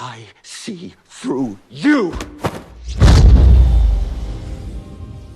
I see through you.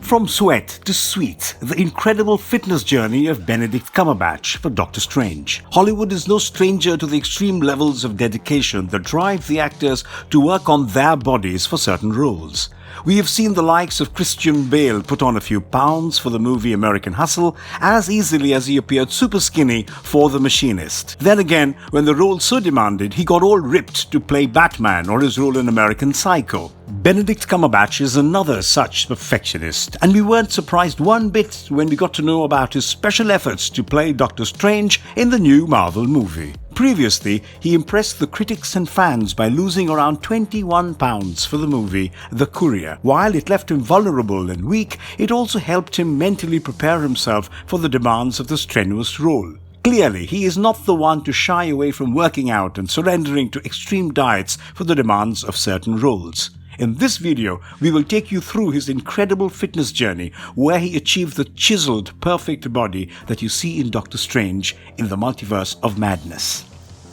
From sweat to sweet, the incredible fitness journey of Benedict Cumberbatch for Doctor Strange. Hollywood is no stranger to the extreme levels of dedication that drive the actors to work on their bodies for certain roles. We have seen the likes of Christian Bale put on a few pounds for the movie American Hustle as easily as he appeared super skinny for The Machinist. Then again, when the role so demanded, he got all ripped to play Batman or his role in American Psycho. Benedict Cumberbatch is another such perfectionist, and we weren't surprised one bit when we got to know about his special efforts to play Doctor Strange in the new Marvel movie. Previously, he impressed the critics and fans by losing around 21 pounds for the movie The Courier. While it left him vulnerable and weak, it also helped him mentally prepare himself for the demands of the strenuous role. Clearly, he is not the one to shy away from working out and surrendering to extreme diets for the demands of certain roles. In this video, we will take you through his incredible fitness journey where he achieved the chiseled, perfect body that you see in Doctor Strange in the Multiverse of Madness.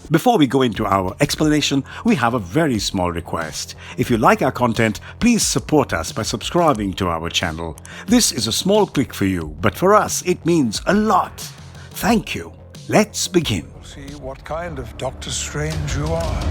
Before we go into our explanation, we have a very small request. If you like our content, please support us by subscribing to our channel. This is a small click for you, but for us it means a lot. Thank you. Let's begin. See what kind of Doctor Strange you are.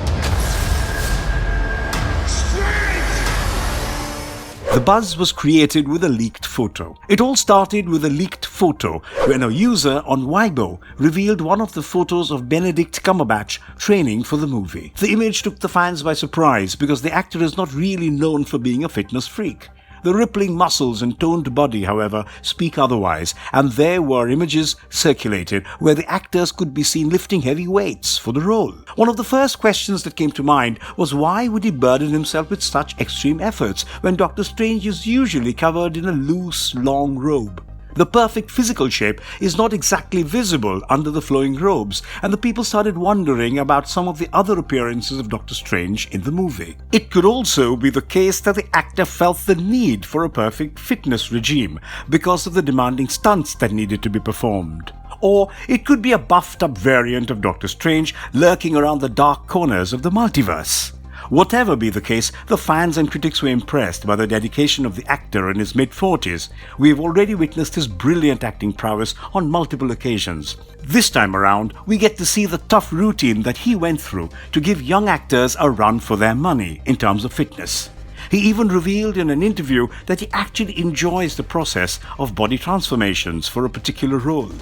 The buzz was created with a leaked photo. It all started with a leaked photo when a user on Weibo revealed one of the photos of Benedict Cumberbatch training for the movie. The image took the fans by surprise because the actor is not really known for being a fitness freak. The rippling muscles and toned body, however, speak otherwise, and there were images circulated where the actors could be seen lifting heavy weights for the role. One of the first questions that came to mind was why would he burden himself with such extreme efforts when Doctor Strange is usually covered in a loose, long robe? The perfect physical shape is not exactly visible under the flowing robes, and the people started wondering about some of the other appearances of Doctor Strange in the movie. It could also be the case that the actor felt the need for a perfect fitness regime because of the demanding stunts that needed to be performed. Or it could be a buffed-up variant of Doctor Strange lurking around the dark corners of the multiverse. Whatever be the case, the fans and critics were impressed by the dedication of the actor in his mid-40s. We have already witnessed his brilliant acting prowess on multiple occasions. This time around, we get to see the tough routine that he went through to give young actors a run for their money in terms of fitness. He even revealed in an interview that he actually enjoys the process of body transformations for a particular role.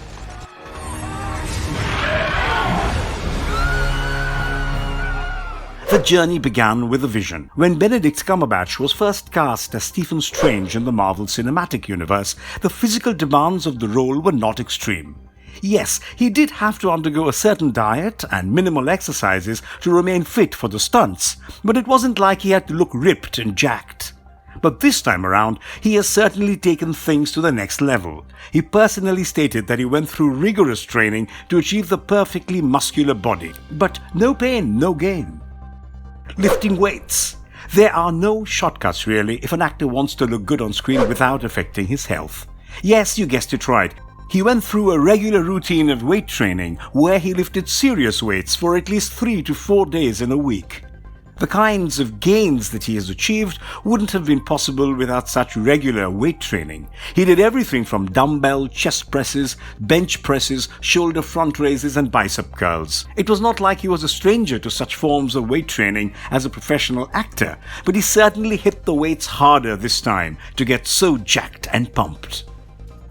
The journey began with a vision. When Benedict Cumberbatch was first cast as Stephen Strange in the Marvel Cinematic Universe, the physical demands of the role were not extreme. Yes, he did have to undergo a certain diet and minimal exercises to remain fit for the stunts, but it wasn't like he had to look ripped and jacked. But this time around, he has certainly taken things to the next level. He personally stated that he went through rigorous training to achieve the perfectly muscular body. But no pain, no gain. Lifting weights. There are no shortcuts really if an actor wants to look good on screen without affecting his health. Yes, you guessed it right. He went through a regular routine of weight training where he lifted serious weights for at least 3 to 4 days in a week. The kinds of gains that he has achieved wouldn't have been possible without such regular weight training. He did everything from dumbbell chest presses, bench presses, shoulder front raises and bicep curls. It was not like he was a stranger to such forms of weight training as a professional actor, but he certainly hit the weights harder this time to get so jacked and pumped.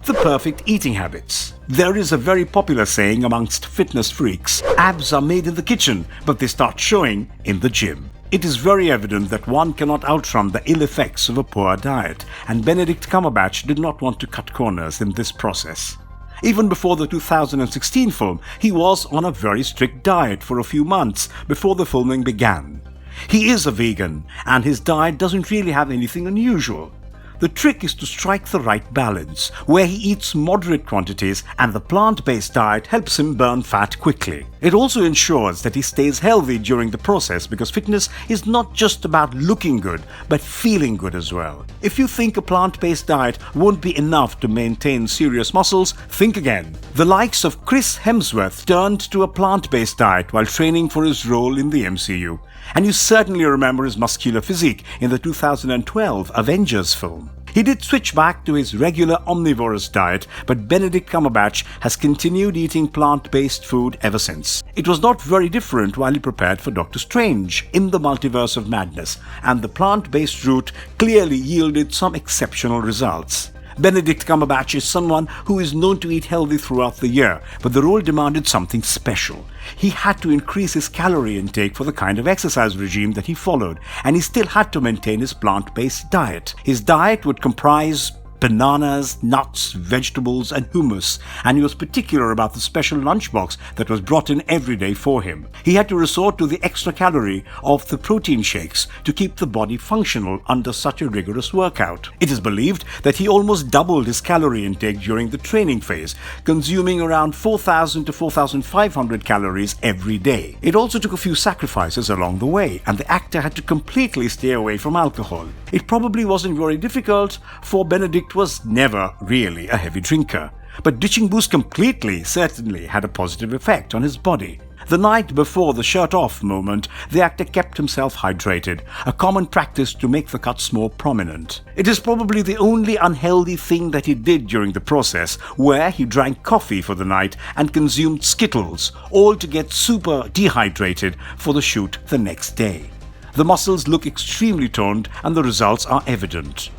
The perfect eating habits. There is a very popular saying amongst fitness freaks, abs are made in the kitchen, but they start showing in the gym. It is very evident that one cannot outrun the ill effects of a poor diet, and Benedict Cumberbatch did not want to cut corners in this process. Even before the 2016 film, he was on a very strict diet for a few months before the filming began. He is a vegan, and his diet doesn't really have anything unusual. The trick is to strike the right balance, where he eats moderate quantities and the plant-based diet helps him burn fat quickly. It also ensures that he stays healthy during the process because fitness is not just about looking good, but feeling good as well. If you think a plant-based diet won't be enough to maintain serious muscles, think again. The likes of Chris Hemsworth turned to a plant-based diet while training for his role in the MCU. And you certainly remember his muscular physique in the 2012 Avengers film. He did switch back to his regular omnivorous diet, but Benedict Cumberbatch has continued eating plant-based food ever since. It was not very different while he prepared for Doctor Strange in the Multiverse of Madness, and the plant-based route clearly yielded some exceptional results. Benedict Cumberbatch is someone who is known to eat healthy throughout the year, but the role demanded something special. He had to increase his calorie intake for the kind of exercise regime that he followed, and he still had to maintain his plant-based diet. His diet would comprise bananas, nuts, vegetables, and hummus, and he was particular about the special lunchbox that was brought in every day for him. He had to resort to the extra calorie of the protein shakes to keep the body functional under such a rigorous workout. It is believed that he almost doubled his calorie intake during the training phase, consuming around 4,000 to 4,500 calories every day. It also took a few sacrifices along the way, and the actor had to completely stay away from alcohol. It probably wasn't very difficult, for Benedict was never really a heavy drinker, but ditching booze completely certainly had a positive effect on his body. The night before the shirt-off moment, the actor kept himself hydrated, a common practice to make the cuts more prominent. It is probably the only unhealthy thing that he did during the process, where he drank coffee for the night and consumed Skittles, all to get super dehydrated for the shoot the next day. The muscles look extremely toned and the results are evident.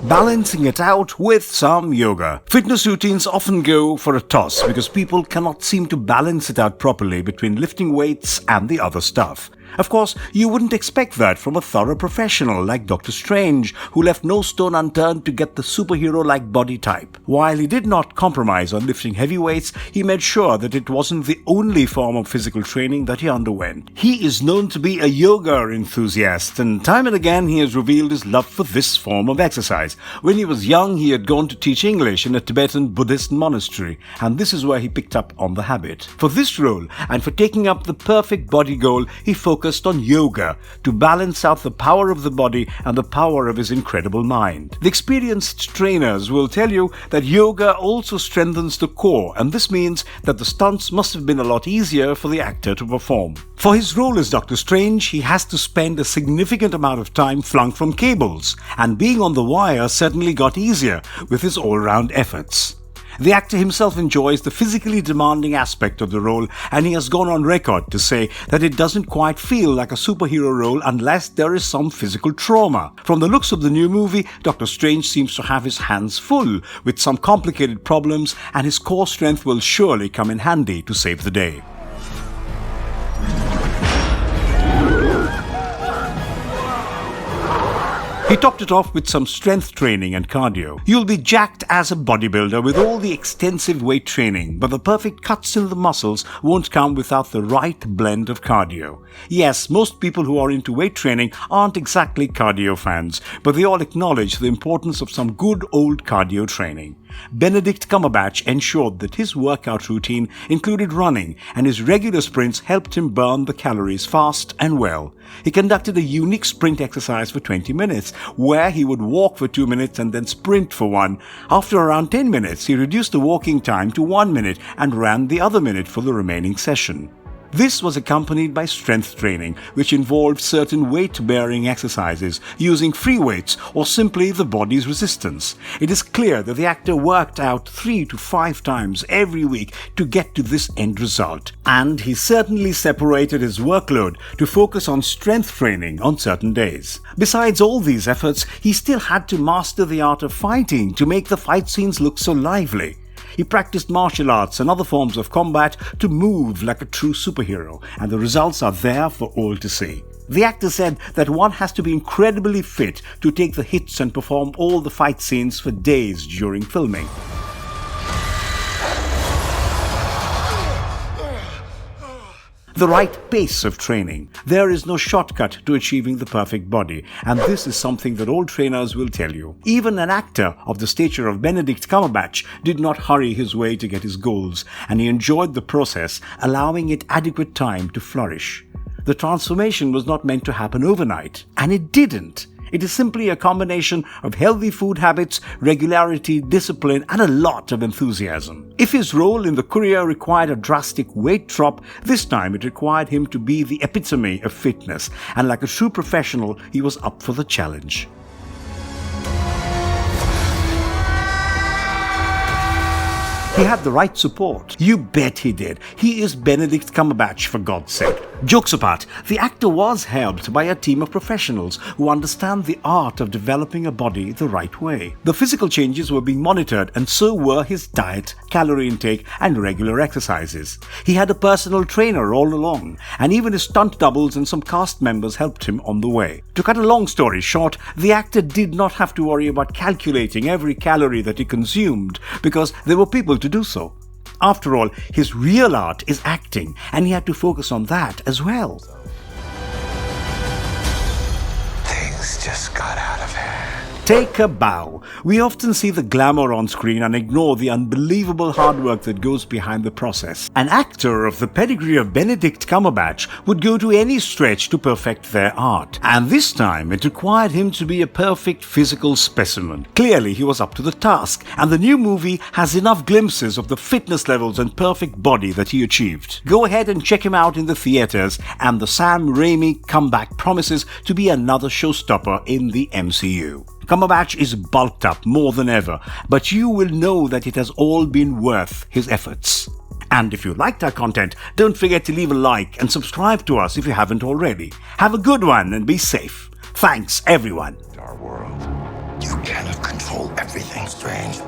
Balancing it out with some yoga. Fitness routines often go for a toss because people cannot seem to balance it out properly between lifting weights and the other stuff. Of course, you wouldn't expect that from a thorough professional like Doctor Strange, who left no stone unturned to get the superhero-like body type. While he did not compromise on lifting heavy weights, he made sure that it wasn't the only form of physical training that he underwent. He is known to be a yoga enthusiast, and time and again he has revealed his love for this form of exercise. When he was young, he had gone to teach English in a Tibetan Buddhist monastery, and this is where he picked up on the habit. For this role, and for taking up the perfect body goal, he focused on yoga to balance out the power of the body and the power of his incredible mind. The experienced trainers will tell you that yoga also strengthens the core, and this means that the stunts must have been a lot easier for the actor to perform. For his role as Doctor Strange, he has to spend a significant amount of time flung from cables, and being on the wire certainly got easier with his all-round efforts. The actor himself enjoys the physically demanding aspect of the role, and he has gone on record to say that it doesn't quite feel like a superhero role unless there is some physical trauma. From the looks of the new movie, Doctor Strange seems to have his hands full with some complicated problems, and his core strength will surely come in handy to save the day. He topped it off with some strength training and cardio. You'll be jacked as a bodybuilder with all the extensive weight training, but the perfect cuts in the muscles won't come without the right blend of cardio. Yes, most people who are into weight training aren't exactly cardio fans, but they all acknowledge the importance of some good old cardio training. Benedict Cumberbatch ensured that his workout routine included running, and his regular sprints helped him burn the calories fast and well. He conducted a unique sprint exercise for 20 minutes, where he would walk for 2 minutes and then sprint for 1. After around 10 minutes, he reduced the walking time to 1 minute and ran the other minute for the remaining session. This was accompanied by strength training, which involved certain weight-bearing exercises, using free weights or simply the body's resistance. It is clear that the actor worked out 3 to 5 times every week to get to this end result, and he certainly separated his workload to focus on strength training on certain days. Besides all these efforts, he still had to master the art of fighting to make the fight scenes look so lively. He practiced martial arts and other forms of combat to move like a true superhero, and the results are there for all to see. The actor said that one has to be incredibly fit to take the hits and perform all the fight scenes for days during filming. The right pace of training. There is no shortcut to achieving the perfect body, and this is something that all trainers will tell you. Even an actor of the stature of Benedict Cumberbatch did not hurry his way to get his goals, and he enjoyed the process, allowing it adequate time to flourish. The transformation was not meant to happen overnight, and it didn't. It is simply a combination of healthy food habits, regularity, discipline, and a lot of enthusiasm. If his role in the Courier required a drastic weight drop, this time it required him to be the epitome of fitness, and like a true professional, he was up for the challenge. He had the right support. You bet he did. He is Benedict Cumberbatch, for God's sake. Jokes apart, the actor was helped by a team of professionals who understand the art of developing a body the right way. The physical changes were being monitored, and so were his diet, calorie intake, and regular exercises. He had a personal trainer all along, and even his stunt doubles and some cast members helped him on the way. To cut a long story short, the actor did not have to worry about calculating every calorie that he consumed, because there were people to do so. After all, his real art is acting, and he had to focus on that as well. Things just got out of hand. Take a bow. We often see the glamour on screen and ignore the unbelievable hard work that goes behind the process. An actor of the pedigree of Benedict Cumberbatch would go to any stretch to perfect their art, and this time it required him to be a perfect physical specimen. Clearly he was up to the task, and the new movie has enough glimpses of the fitness levels and perfect body that he achieved. Go ahead and check him out in the theaters, and the Sam Raimi comeback promises to be another showstopper in the MCU. Cumberbatch is bulked up more than ever, but you will know that it has all been worth his efforts. And if you liked our content, don't forget to leave a like and subscribe to us if you haven't already. Have a good one and be safe. Thanks, everyone. Our world. You cannot control everything, Strange.